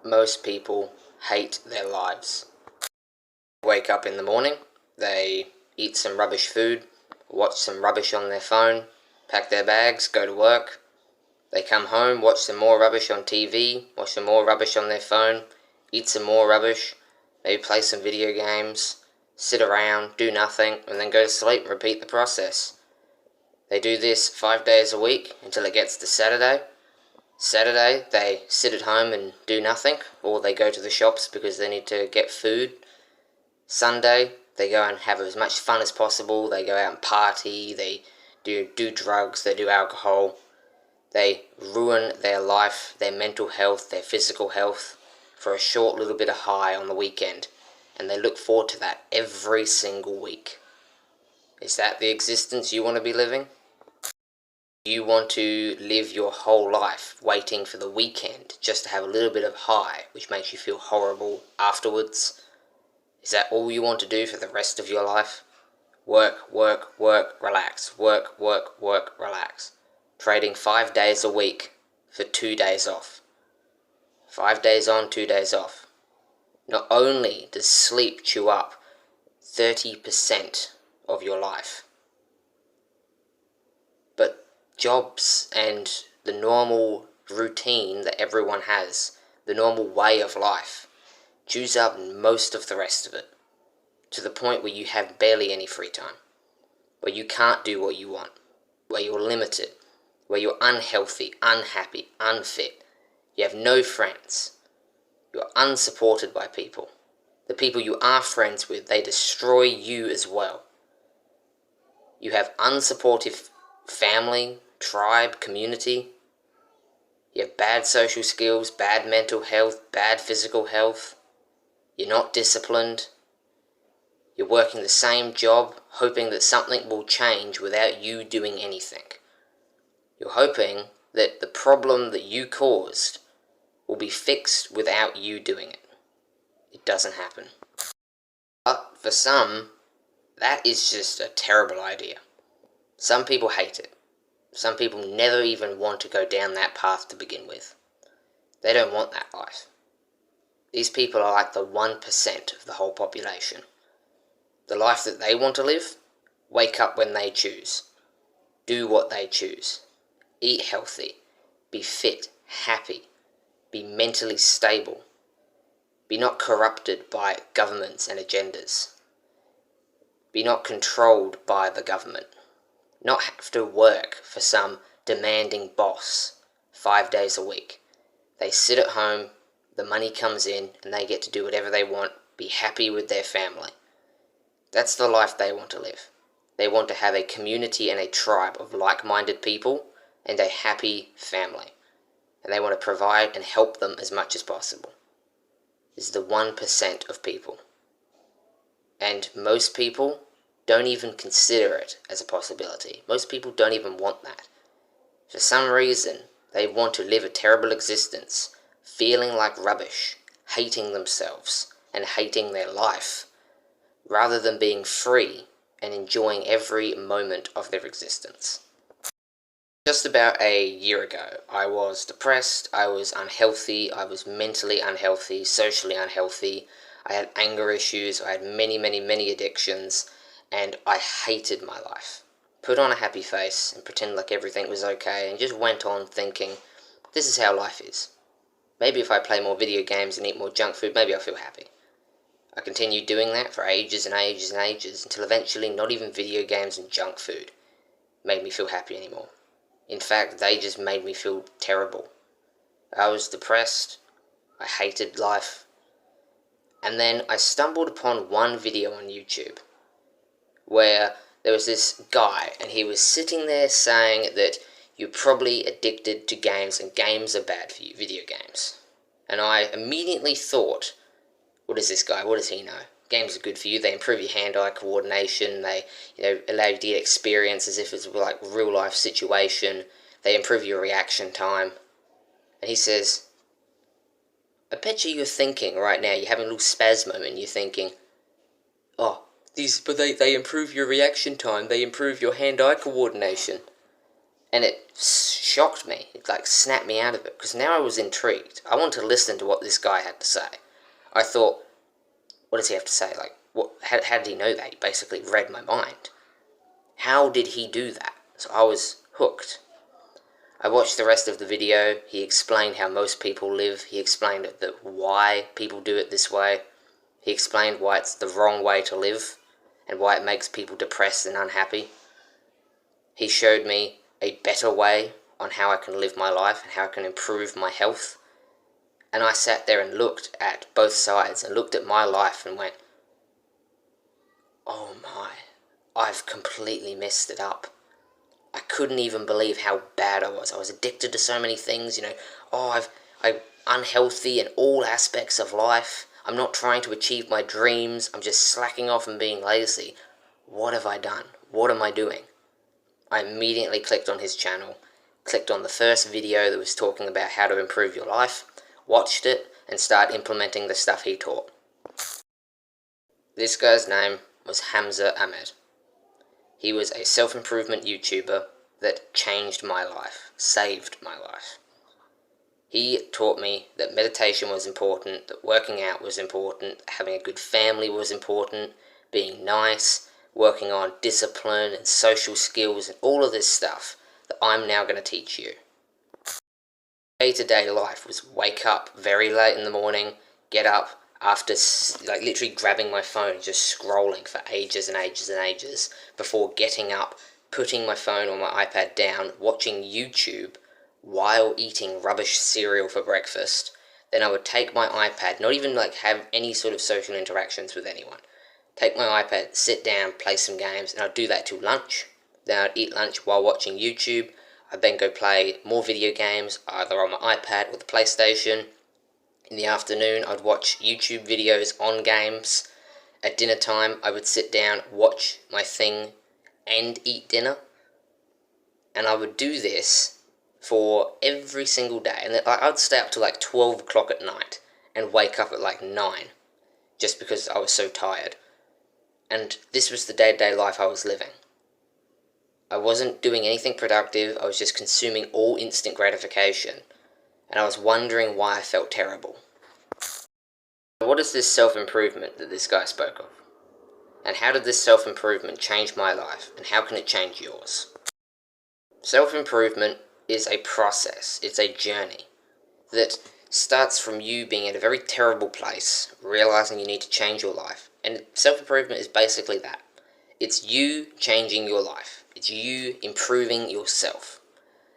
Most people hate their lives. They wake up in the morning, they eat some rubbish food, watch some rubbish on their phone, pack their bags, go to work. They come home, watch some more rubbish on TV, watch some more rubbish on their phone, eat some more rubbish, maybe play some video games, sit around, do nothing, and then go to sleep and repeat the process. They do this 5 days a week until it gets to Saturday. Saturday, they sit at home and do nothing, or they go to the shops because they need to get food. Sunday, they go and have as much fun as possible. They go out and party, they do drugs, they do alcohol. They ruin their life, their mental health, their physical health for a short little bit of high on the weekend. And they look forward to that every single week. Is that the existence you want to be living? You want to live your whole life waiting for the weekend just to have a little bit of high, which makes you feel horrible afterwards? Is that all you want to do for the rest of your life? Work, work, work, relax. Work, work, work, relax. Trading 5 days a week for 2 days off. 5 days on, 2 days off. Not only does sleep chew up 30% of your life, but jobs and the normal routine that everyone has, the normal way of life, chews up most of the rest of it, to the point where you have barely any free time, where you can't do what you want, where you're limited, where you're unhealthy, unhappy, unfit, you have no friends, you're unsupported by people. The people you are friends with, they destroy you as well. You have unsupportive family, tribe, community. You have bad social skills, bad mental health, bad physical health. You're not disciplined. You're working the same job, hoping that something will change without you doing anything. You're hoping that the problem that you caused will be fixed without you doing it. It doesn't happen. But for some, that is just a terrible idea. Some people hate it. Some people never even want to go down that path to begin with. They don't want that life. These people are like the 1% of the whole population. The life that they want to live, wake up when they choose. Do what they choose. Eat healthy. Be fit, happy. Be mentally stable. Be not corrupted by governments and agendas. Be not controlled by the government. Not have to work for some demanding boss 5 days a week. They sit at home, the money comes in, and they get to do whatever they want, be happy with their family. That's the life they want to live. They want to have a community and a tribe of like-minded people and a happy family. And they want to provide and help them as much as possible. This is the 1% of people. And most people don't even consider it as a possibility. Most people don't even want that. For some reason, they want to live a terrible existence, feeling like rubbish, hating themselves, and hating their life, rather than being free and enjoying every moment of their existence. Just about a year ago, I was depressed, I was unhealthy, I was mentally unhealthy, socially unhealthy, I had anger issues, I had many addictions, and I hated my life. Put on a happy face and pretend like everything was okay, and just went on thinking, this is how life is. Maybe if I play more video games and eat more junk food, maybe I'll feel happy. I continued doing that for ages and ages and ages, until eventually not even video games and junk food made me feel happy anymore. In fact, they just made me feel terrible. I was depressed, I hated life, and then I stumbled upon one video on YouTube where there was this guy, and he was sitting there saying that you're probably addicted to games, and games are bad for you, video games. And I immediately thought, what is this guy, what does he know? Games are good for you, they improve your hand-eye coordination, they allow you to get experience as if it's like a real-life situation, they improve your reaction time. And he says, I bet you're thinking right now, you're having a little spaz moment, you're thinking, oh, but they improve your reaction time, they improve your hand-eye coordination. And it shocked me. It like snapped me out of it, because now I was intrigued. I wanted to listen to what this guy had to say. I thought, what does he have to say? Like, how did he know that? He basically read my mind. How did he do that? So I was hooked. I watched the rest of the video. He explained how most people live. He explained why people do it this way. He explained why it's the wrong way to live and why it makes people depressed and unhappy. He showed me a better way on how I can live my life and how I can improve my health. And I sat there and looked at both sides and looked at my life and went, oh my, I've completely messed it up. I couldn't even believe how bad I was. I was addicted to so many things, I'm unhealthy in all aspects of life. I'm not trying to achieve my dreams. I'm just slacking off and being lazy. What have I done? What am I doing? I immediately clicked on his channel, clicked on the first video that was talking about how to improve your life, watched it, and started implementing the stuff he taught. This guy's name was Hamza Ahmed. He was a self-improvement YouTuber that changed my life, saved my life. He taught me that meditation was important, that working out was important, having a good family was important, being nice, working on discipline and social skills and all of this stuff that I'm now going to teach you. Day-to-day life was wake up very late in the morning, get up after literally grabbing my phone, just scrolling for ages and ages and ages before getting up, putting my phone or my iPad down, watching YouTube while eating rubbish cereal for breakfast. Then I would take my iPad, not even have any sort of social interactions with anyone. Take my iPad, sit down, play some games, and I'd do that till lunch. Then I'd eat lunch while watching YouTube. I'd then go play more video games, either on my iPad or the PlayStation. In the afternoon, I'd watch YouTube videos on games. At dinner time, I would sit down, watch my thing, and eat dinner. And I would do this for every single day. And I'd stay up till 12 o'clock at night and wake up at 9, just because I was so tired. And this was the day-to-day life I was living. I wasn't doing anything productive. I was just consuming all instant gratification. And I was wondering why I felt terrible. What is this self-improvement that this guy spoke of? And how did this self-improvement change my life? And how can it change yours? Self-improvement is a process. It's a journey that starts from you being in a very terrible place, realizing you need to change your life. And self-improvement is basically that. It's you changing your life. It's you improving yourself.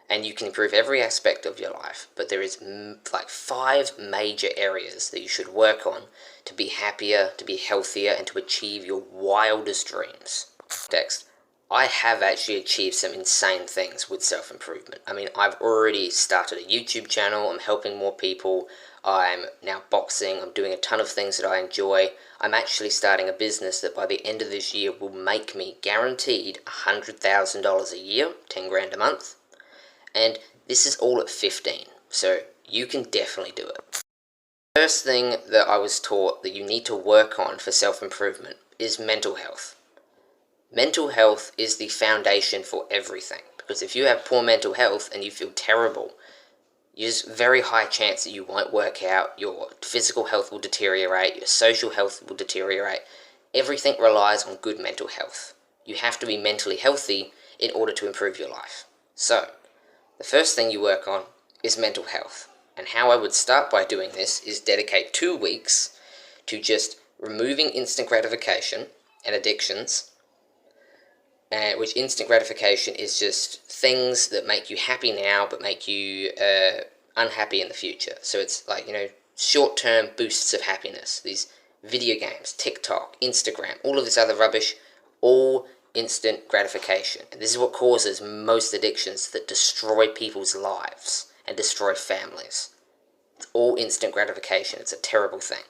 And you can improve every aspect of your life, but there is 5 major areas that you should work on to be happier, to be healthier, and to achieve your wildest dreams. Next, I have actually achieved some insane things with self-improvement. I mean, I've already started a YouTube channel, I'm helping more people, I'm now boxing, I'm doing a ton of things that I enjoy. I'm actually starting a business that by the end of this year will make me guaranteed $100,000 a year, 10 grand a month. And this is all at 15, so you can definitely do it. The first thing that I was taught that you need to work on for self-improvement is mental health. Mental health is the foundation for everything, because if you have poor mental health and you feel terrible, there's a very high chance that you won't work out, your physical health will deteriorate, your social health will deteriorate. Everything relies on good mental health. You have to be mentally healthy in order to improve your life. So, the first thing you work on is mental health. And how I would start by doing this is dedicate 2 weeks to just removing instant gratification and addictions, which instant gratification is just things that make you happy now but make you unhappy in the future. So it's short-term boosts of happiness. These video games, TikTok, Instagram, all of this other rubbish, all instant gratification. And this is what causes most addictions that destroy people's lives and destroy families. It's all instant gratification. It's a terrible thing.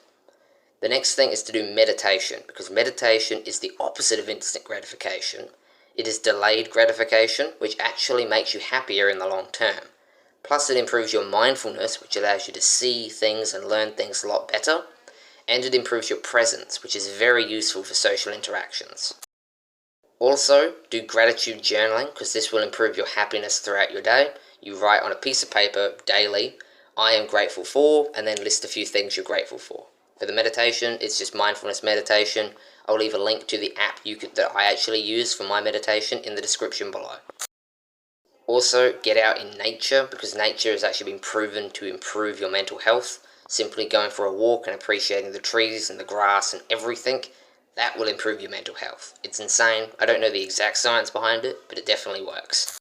The next thing is to do meditation, because meditation is the opposite of instant gratification. It is delayed gratification, which actually makes you happier in the long term. Plus it improves your mindfulness, which allows you to see things and learn things a lot better. And it improves your presence, which is very useful for social interactions. Also, do gratitude journaling, because this will improve your happiness throughout your day. You write on a piece of paper daily, I am grateful for, and then list a few things you're grateful for. For the meditation, it's just mindfulness meditation. I'll leave a link to the app that I actually use for my meditation in the description below. Also, get out in nature, because nature has actually been proven to improve your mental health. Simply going for a walk and appreciating the trees and the grass and everything, that will improve your mental health. It's insane. I don't know the exact science behind it, but it definitely works.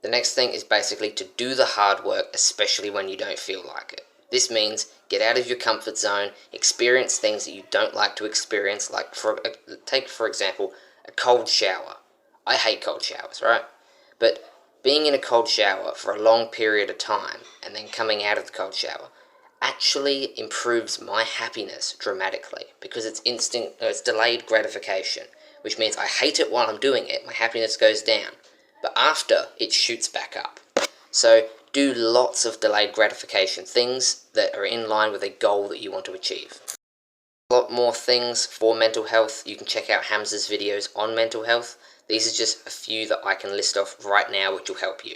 The next thing is basically to do the hard work, especially when you don't feel like it. This means get out of your comfort zone, experience things that you don't like to experience, like take for example, a cold shower. I hate cold showers, right? But being in a cold shower for a long period of time and then coming out of the cold shower actually improves my happiness dramatically, because it's delayed gratification, which means I hate it while I'm doing it, my happiness goes down, but after it shoots back up. So do lots of delayed gratification, things that are in line with a goal that you want to achieve. A lot more things for mental health. You can check out Hamza's videos on mental health. These are just a few that I can list off right now which will help you.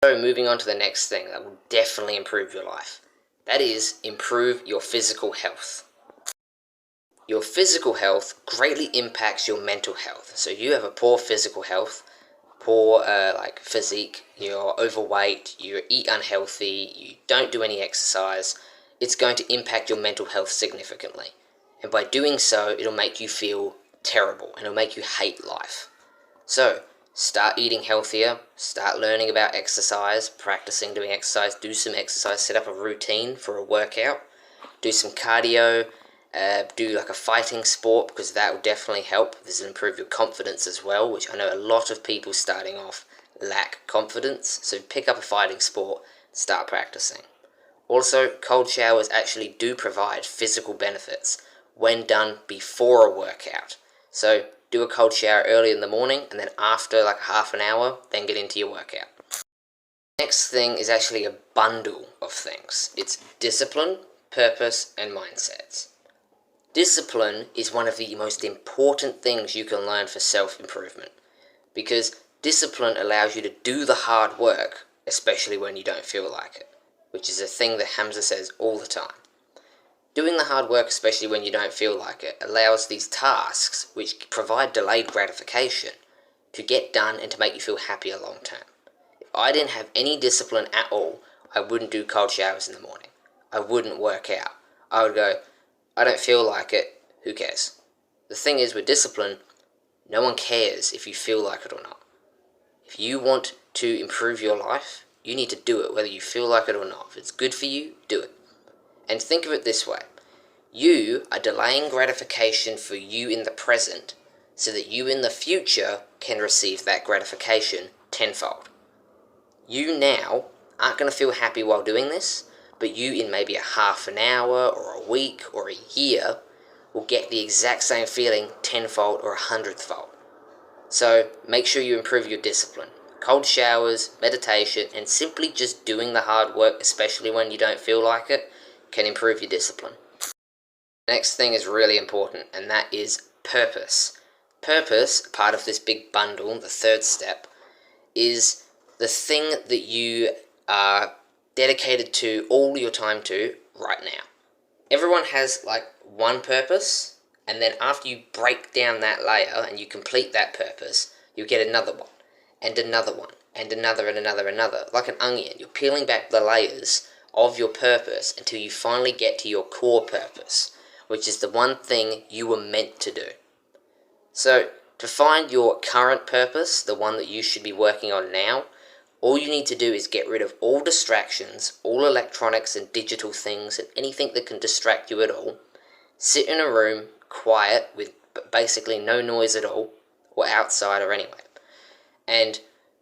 So moving on to the next thing that will definitely improve your life. That is, improve your physical health. Your physical health greatly impacts your mental health. So you have a poor physical health, poor physique, you're overweight, you eat unhealthy, you don't do any exercise, it's going to impact your mental health significantly. And by doing so, it'll make you feel terrible and it'll make you hate life. So start eating healthier, start learning about exercise, practicing doing exercise, do some exercise, set up a routine for a workout, do some cardio, do like a fighting sport, because that will definitely help. This will improve your confidence as well, which I know a lot of people starting off lack confidence, so pick up a fighting sport, start practicing. Also, cold showers actually do provide physical benefits when done before a workout. So do a cold shower early in the morning, and then after like half an hour, then get into your workout. Next thing is actually a bundle of things. It's discipline, purpose, and mindsets. Discipline is one of the most important things you can learn for self-improvement, because discipline allows you to do the hard work, especially when you don't feel like it, which is a thing that Hamza says all the time. Doing the hard work, especially when you don't feel like it, allows these tasks, which provide delayed gratification, to get done and to make you feel happier long term. If I didn't have any discipline at all, I wouldn't do cold showers in the morning. I wouldn't work out. I would go, I don't feel like it, who cares? The thing is, with discipline, no one cares if you feel like it or not. If you want to improve your life, you need to do it whether you feel like it or not. If it's good for you, do it. And think of it this way. You are delaying gratification for you in the present so that you in the future can receive that gratification tenfold. You now aren't going to feel happy while doing this, but you in maybe a half an hour or a week or a year will get the exact same feeling tenfold or 100th-fold. So make sure you improve your discipline. Cold showers, meditation, and simply just doing the hard work, especially when you don't feel like it, can improve your discipline. The next thing is really important, and that is purpose. Purpose, part of this big bundle, the third step, is the thing that you are dedicated to all your time to right now. Everyone has like one purpose, and then after you break down that layer and you complete that purpose, you get another one, and another one, and another, and another, like an onion. You're peeling back the layers of your purpose until you finally get to your core purpose, which is the one thing you were meant to do. So, to find your current purpose, the one that you should be working on now, all you need to do is get rid of all distractions, all electronics and digital things, and anything that can distract you at all. Sit in a room, quiet, with basically no noise at all, or outside or anywhere, and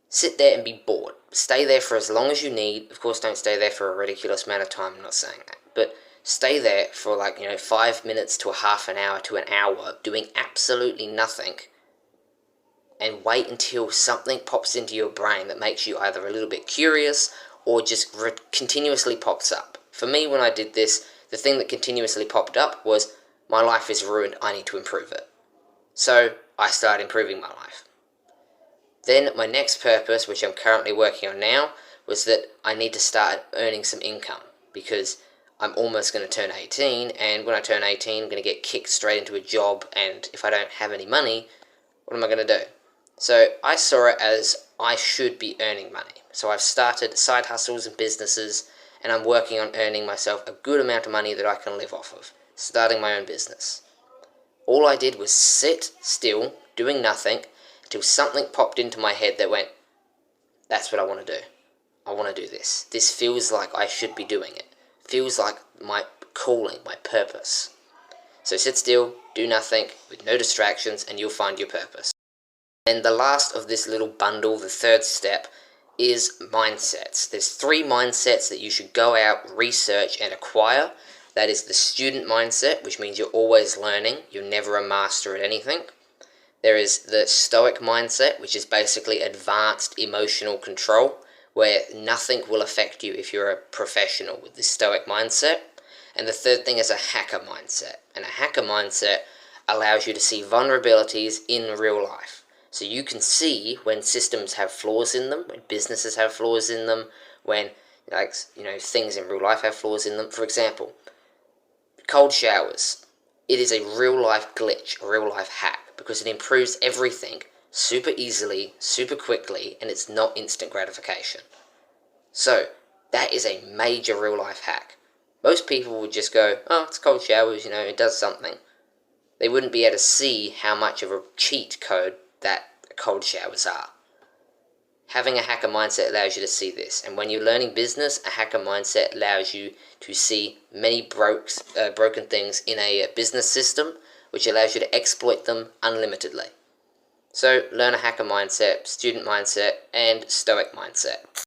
sit there and be bored. Stay there for as long as you need. Of course, don't stay there for a ridiculous amount of time, I'm not saying that. But stay there for 5 minutes to a half an hour to an hour, doing absolutely nothing. And wait until something pops into your brain that makes you either a little bit curious or just continuously pops up. For me, when I did this, the thing that continuously popped up was, my life is ruined, I need to improve it. So I started improving my life. Then my next purpose, which I'm currently working on now, was that I need to start earning some income, because I'm almost going to turn 18, and when I turn 18, I'm going to get kicked straight into a job, and if I don't have any money, what am I going to do? So I saw it as I should be earning money. So I've started side hustles and businesses, and I'm working on earning myself a good amount of money that I can live off of, starting my own business. All I did was sit still, doing nothing, until something popped into my head that went, that's what I want to do. I want to do this. This feels like I should be doing it. Feels like my calling, my purpose. So sit still, do nothing, with no distractions, and you'll find your purpose. And the last of this little bundle, the third step, is mindsets. There's 3 mindsets that you should go out, research, and acquire. That is the student mindset, which means you're always learning. You're never a master at anything. There is the stoic mindset, which is basically advanced emotional control, where nothing will affect you if you're a professional with this stoic mindset. And the third thing is a hacker mindset. And a hacker mindset allows you to see vulnerabilities in real life. So you can see when systems have flaws in them, when businesses have flaws in them, when things in real life have flaws in them. For example, cold showers. It is a real life glitch, a real life hack, because it improves everything super easily, super quickly, and it's not instant gratification. So that is a major real life hack. Most people would just go, oh, it's cold showers, it does something. They wouldn't be able to see how much of a cheat code that cold showers are. Having a hacker mindset allows you to see this, and when you're learning business, a hacker mindset allows you to see many broken things in a business system, which allows you to exploit them unlimitedly. So learn a hacker mindset, student mindset, and stoic mindset.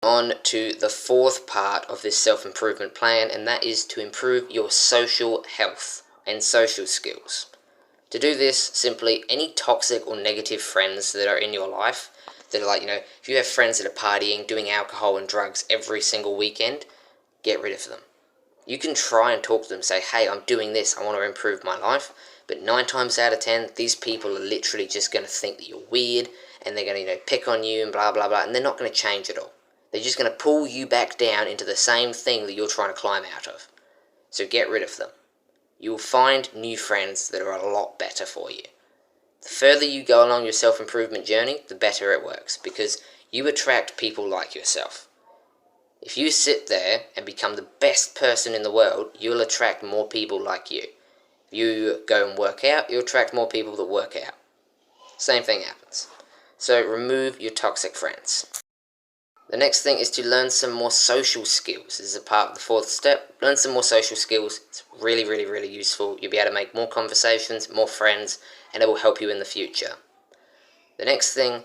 On to the 4th part of this self-improvement plan, and that is to improve your social health and social skills. To do this, simply any toxic or negative friends that are in your life, that are if you have friends that are partying, doing alcohol and drugs every single weekend, get rid of them. You can try and talk to them, say, hey, I'm doing this, I want to improve my life, but 9 times out of 10, these people are literally just going to think that you're weird, and they're going to pick on you and blah, blah, blah, and they're not going to change at all. They're just going to pull you back down into the same thing that you're trying to climb out of. So get rid of them. You will find new friends that are a lot better for you. The further you go along your self-improvement journey, the better it works, because you attract people like yourself. If you sit there and become the best person in the world, you'll attract more people like you. If you go and work out, you'll attract more people that work out. Same thing happens. So remove your toxic friends. The next thing is to learn some more social skills. This is a part of the 4th step. Learn some more social skills. It's really, really, really useful. You'll be able to make more conversations, more friends, and it will help you in the future. The next thing,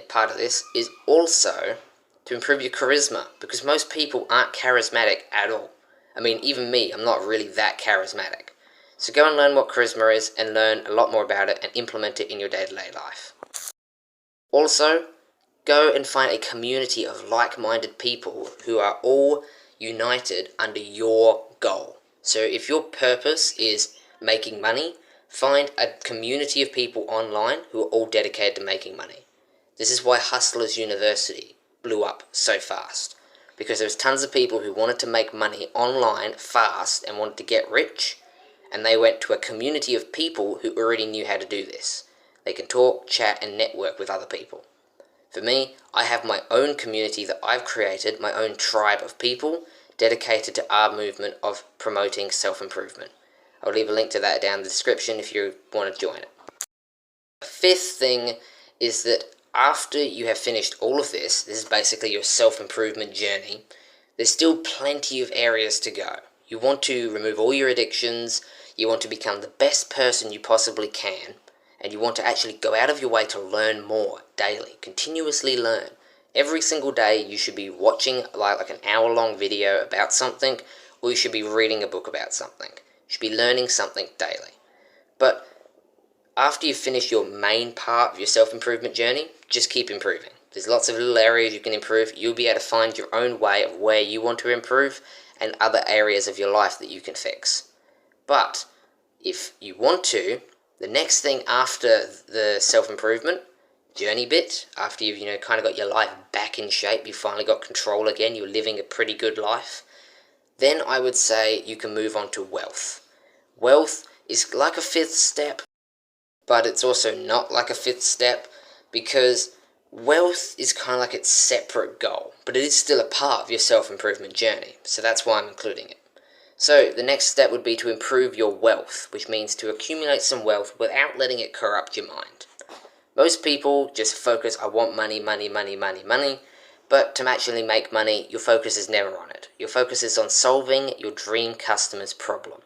part of this, is also to improve your charisma, because most people aren't charismatic at all. I mean, even me, I'm not really that charismatic. So go and learn what charisma is, and learn a lot more about it, and implement it in your day-to-day life. Also, go and find a community of like-minded people who are all united under your goal. So if your purpose is making money, find a community of people online who are all dedicated to making money. This is why Hustlers University blew up so fast, because there was tons of people who wanted to make money online fast and wanted to get rich, and they went to a community of people who already knew how to do this. They can talk, chat, and network with other people. For me, I have my own community that I've created, my own tribe of people dedicated to our movement of promoting self-improvement. I'll leave a link to that down in the description if you want to join it. The 5th thing is that after you have finished all of this is basically your self-improvement journey, there's still plenty of areas to go. You want to remove all your addictions, you want to become the best person you possibly can, and you want to actually go out of your way to learn more daily, continuously learn. Every single day you should be watching like an hour-long video about something, or you should be reading a book about something. You should be learning something daily. But after you finish your main part of your self-improvement journey, just keep improving. There's lots of little areas you can improve. You'll be able to find your own way of where you want to improve and other areas of your life that you can fix. But if you want to, The next thing after the self-improvement journey bit, after you've kind of got your life back in shape, you finally got control again, you're living a pretty good life, then I would say you can move on to wealth. Wealth is like a fifth step, but it's also not like a fifth step, because wealth is kind of like its separate goal, but it is still a part of your self-improvement journey, so that's why I'm including it. So the next step would be to improve your wealth, which means to accumulate some wealth without letting it corrupt your mind. Most people just focus, I want money, money, money, money, money, but to actually make money, your focus is never on it. Your focus is on solving your dream customer's problem.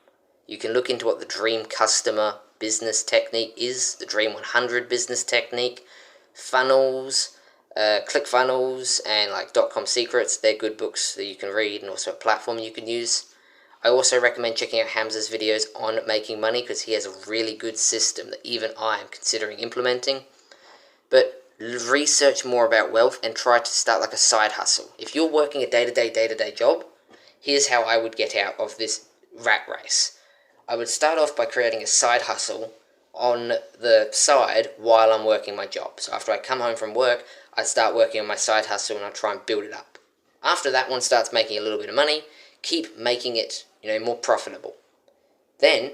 You can look into what the dream customer business technique is, the Dream 100 business technique, funnels, ClickFunnels, and like .com Secrets. They're good books that you can read, and also a platform you can use. I also recommend checking out Hamza's videos on making money, because he has a really good system that even I am considering implementing. But research more about wealth and try to start like a side hustle. If you're working a day-to-day job, here's how I would get out of this rat race. I would start off by creating a side hustle on the side while I'm working my job. So after I come home from work, I start working on my side hustle and I try and build it up. After that one starts making a little bit of money, keep making it, more profitable. Then,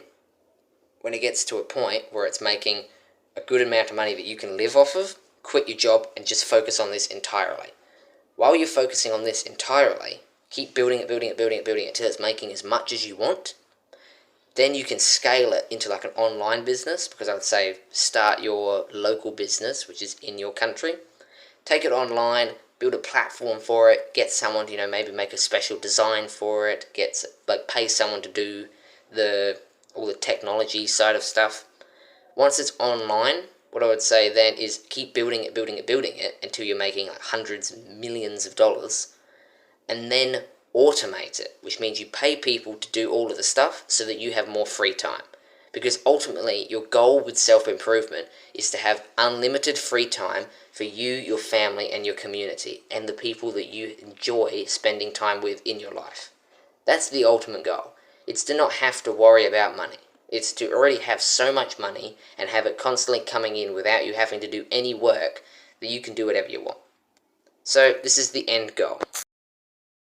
when it gets to a point where it's making a good amount of money that you can live off of, quit your job and just focus on this entirely. While you're focusing on this entirely, keep building it until it's making as much as you want. Then you can scale it into like an online business, because I would say start your local business, which is in your country. Take it online, build a platform for it, get someone to, maybe make a special design for it, pay someone to do all the technology side of stuff. Once it's online, what I would say then is keep building it until you're making like hundreds of millions of dollars, and then automate it, which means you pay people to do all of the stuff so that you have more free time. Because ultimately, your goal with self-improvement is to have unlimited free time for you, your family, and your community, and the people that you enjoy spending time with in your life. That's the ultimate goal. It's to not have to worry about money. It's to already have so much money and have it constantly coming in without you having to do any work, that you can do whatever you want. So this is the end goal.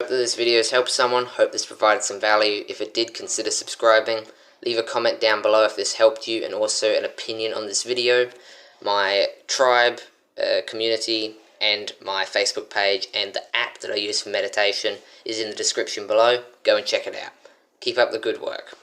Hope that this video has helped someone. Hope this provided some value. If it did, consider subscribing. Leave a comment down below if this helped you, and also an opinion on this video. My tribe, community, and my Facebook page, and the app that I use for meditation is in the description below. Go and check it out. Keep up the good work.